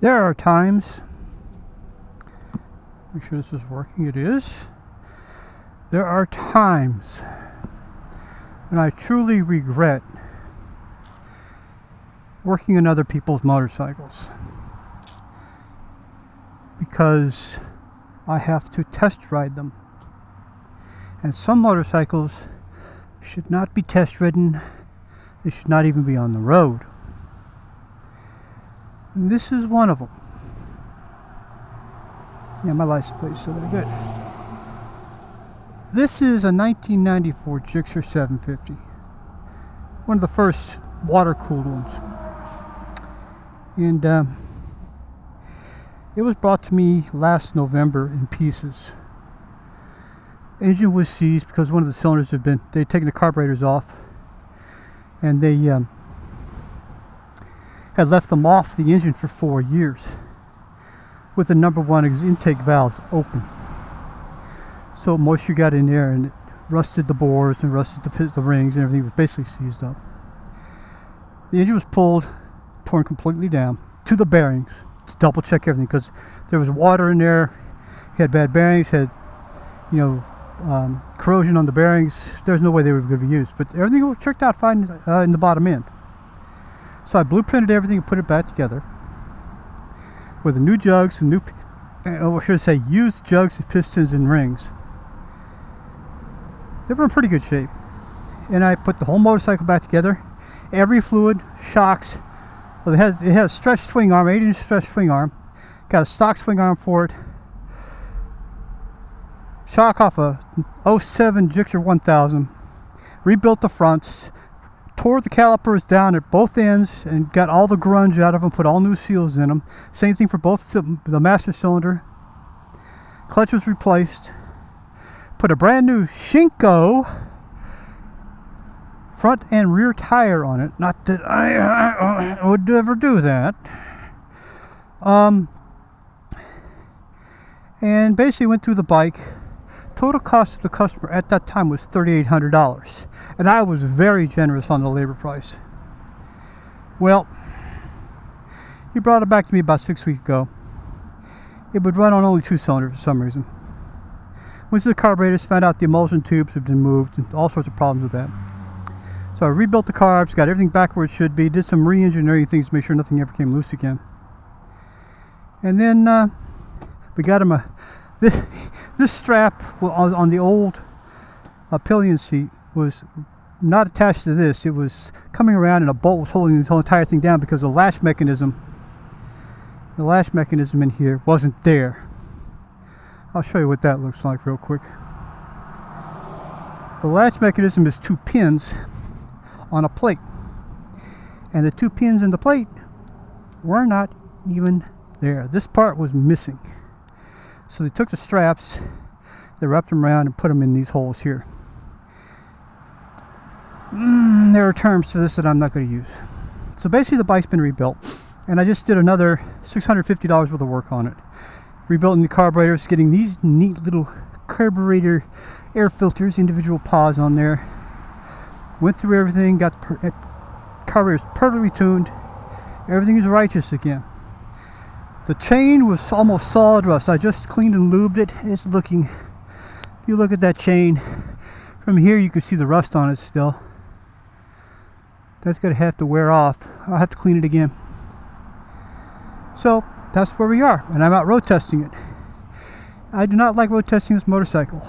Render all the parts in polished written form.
There are times, make sure this is working, it is. There are times when I truly regret working on other people's motorcycles because I have to test ride them. And some motorcycles should not be test ridden, they should not even be on the road. And this is one of them. Yeah, my license plate's still very good. This is a 1994 Gixxer 750. One of the first water-cooled ones. And it was brought to me last November in pieces. Engine was seized because one of the cylinders they'd taken the carburetors off. And they had left them off the engine for 4 years with the number one intake valves open. So moisture got in there and it rusted the bores and rusted the rings, and everything was basically seized up. The engine was pulled, torn completely down to the bearings to double check everything because there was water in there. Had bad bearings, had corrosion on the bearings. There's no way they were going to be used, but everything was checked out fine in the bottom end. So I blueprinted everything and put it back together with the new jugs and used jugs, pistons, and rings. They were in pretty good shape. And I put the whole motorcycle back together. Every fluid, shocks. Well, it has a stretched swing arm, 8-inch stretched swing arm. Got a stock swing arm for it. Shock off a 07 Gixxer 1000. Rebuilt the fronts. Tore the calipers down at both ends and got all the grunge out of them, put all new seals in them. Same thing for both the master cylinder. Clutch was replaced. Put a brand new Shinko front and rear tire on it. Not that I would ever do that. And basically went through the bike. Total cost to the customer at that time was $3,800, and I was very generous on the labor price. Well, he brought it back to me about 6 weeks ago. It would run on only 2 cylinders for some reason. Went to the carburetors, found out the emulsion tubes had been moved, and all sorts of problems with that. So I rebuilt the carbs, got everything back where it should be, did some re-engineering things to make sure nothing ever came loose again. And then we got him this strap on the old pillion seat was not attached to this. It was coming around and a bolt was holding the whole entire thing down because the latch mechanism in here wasn't there. I'll show you what that looks like real quick. The latch mechanism is 2 pins on a plate, and the 2 pins in the plate were not even there. This part was missing. So they took the straps, they wrapped them around and put them in these holes here. There are terms for this that I'm not going to use. So basically the bike's been rebuilt, and I just did another $650 worth of work on it. Rebuilding the carburetors, getting these neat little carburetor air filters, individual pods on there. Went through everything, got the carburetors perfectly tuned. Everything is righteous again. The chain was almost solid rust. I just cleaned and lubed it. It's looking, if you look at that chain, from here you can see the rust on it still. That's going to have to wear off. I'll have to clean it again. So that's where we are, and I'm out road testing it. I do not like road testing this motorcycle.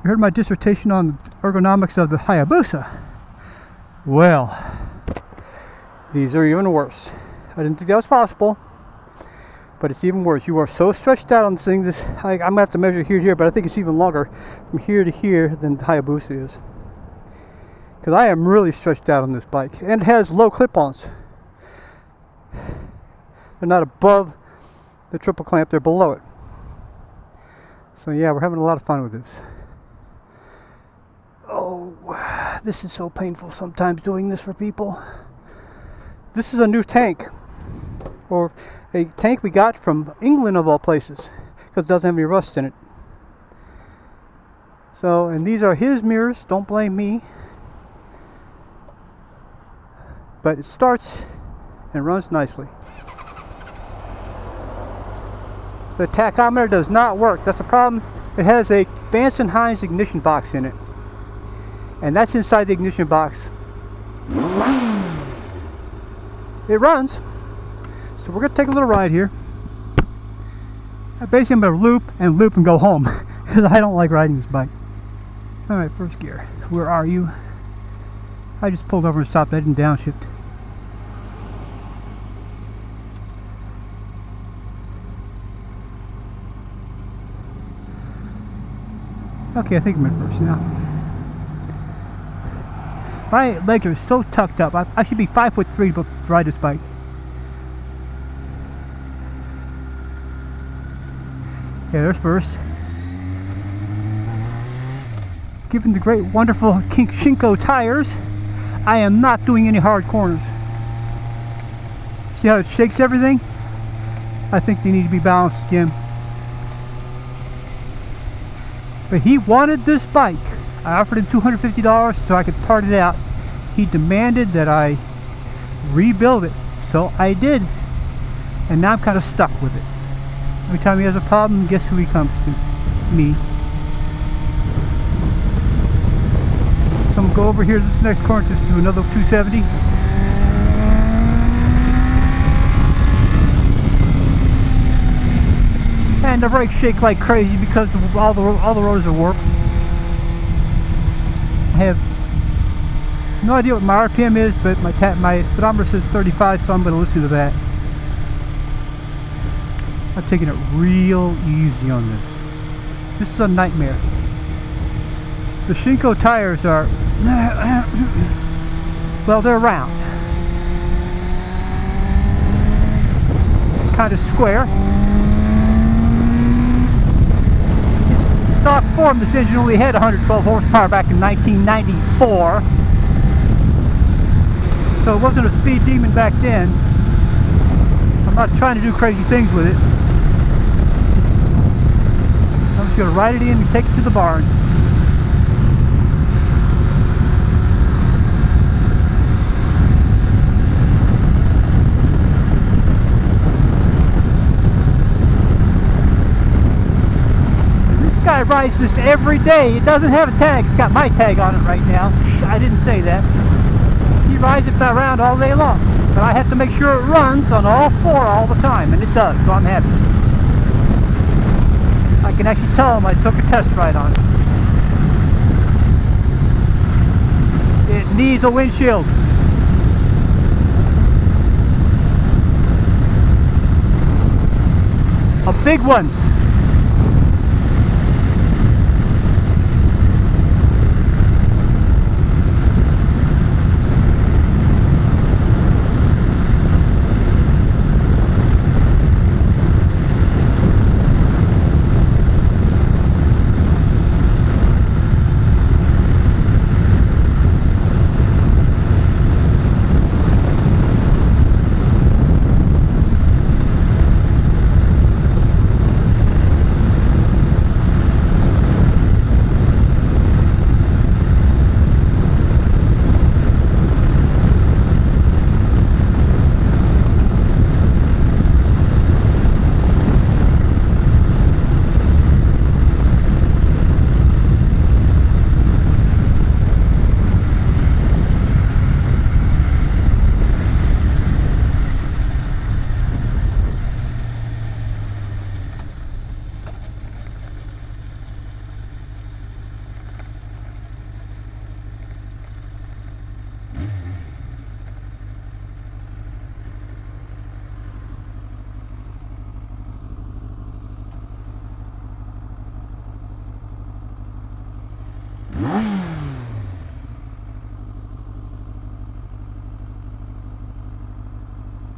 You heard my dissertation on the ergonomics of the Hayabusa. Well, these are even worse. I didn't think that was possible, but it's even worse. You are so stretched out on this thing. I'm gonna have to measure here to here, but I think it's even longer from here to here than the Hayabusa is. Because I am really stretched out on this bike, and it has low clip-ons. They're not above the triple clamp; they're below it. So yeah, we're having a lot of fun with this. Oh, this is so painful sometimes doing this for people. This is a new tank. Or a tank we got from England of all places, because it doesn't have any rust in it. So, and these are his mirrors, don't blame me. But it starts and runs nicely. The tachometer does not work. That's the problem. It has a Vance & Hines ignition box in it, and that's inside the ignition box. It runs, so we're going to take a little ride here. Basically, I'm going to loop and go home because I don't like riding this bike. Alright, first gear. Where are you? I just pulled over and stopped. I didn't downshift. Okay, I think I'm in first now. My legs are so tucked up. I should be 5'3" to ride this bike. Yeah, there's first. Given the great, wonderful Shinko tires, I am not doing any hard corners. See how it shakes everything? I think they need to be balanced again. But he wanted this bike. I offered him $250 so I could part it out. He demanded that I rebuild it, so I did. And now I'm kind of stuck with it. Every time he has a problem, guess who he comes to? Me. So I'm going to go over here to this next corner, just do another 270. And the brakes shake like crazy because all the rotors are warped. I have no idea what my RPM is, but my speedometer says 35, so I'm going to listen to that. I'm taking it real easy on this. This is a nightmare. The Shinko tires are, well, they're round. Kind of square. Stock form, this engine only had 112 horsepower back in 1994. So it wasn't a speed demon back then. I'm not trying to do crazy things with it. I'm just going to ride it in and take it to the barn. This guy rides this every day. It doesn't have a tag. It's got my tag on it right now. I didn't say that. He rides it around all day long. But I have to make sure it runs on all four all the time, and it does, so I'm happy. I can actually tell him I took a test ride on it. It needs a windshield. A big one.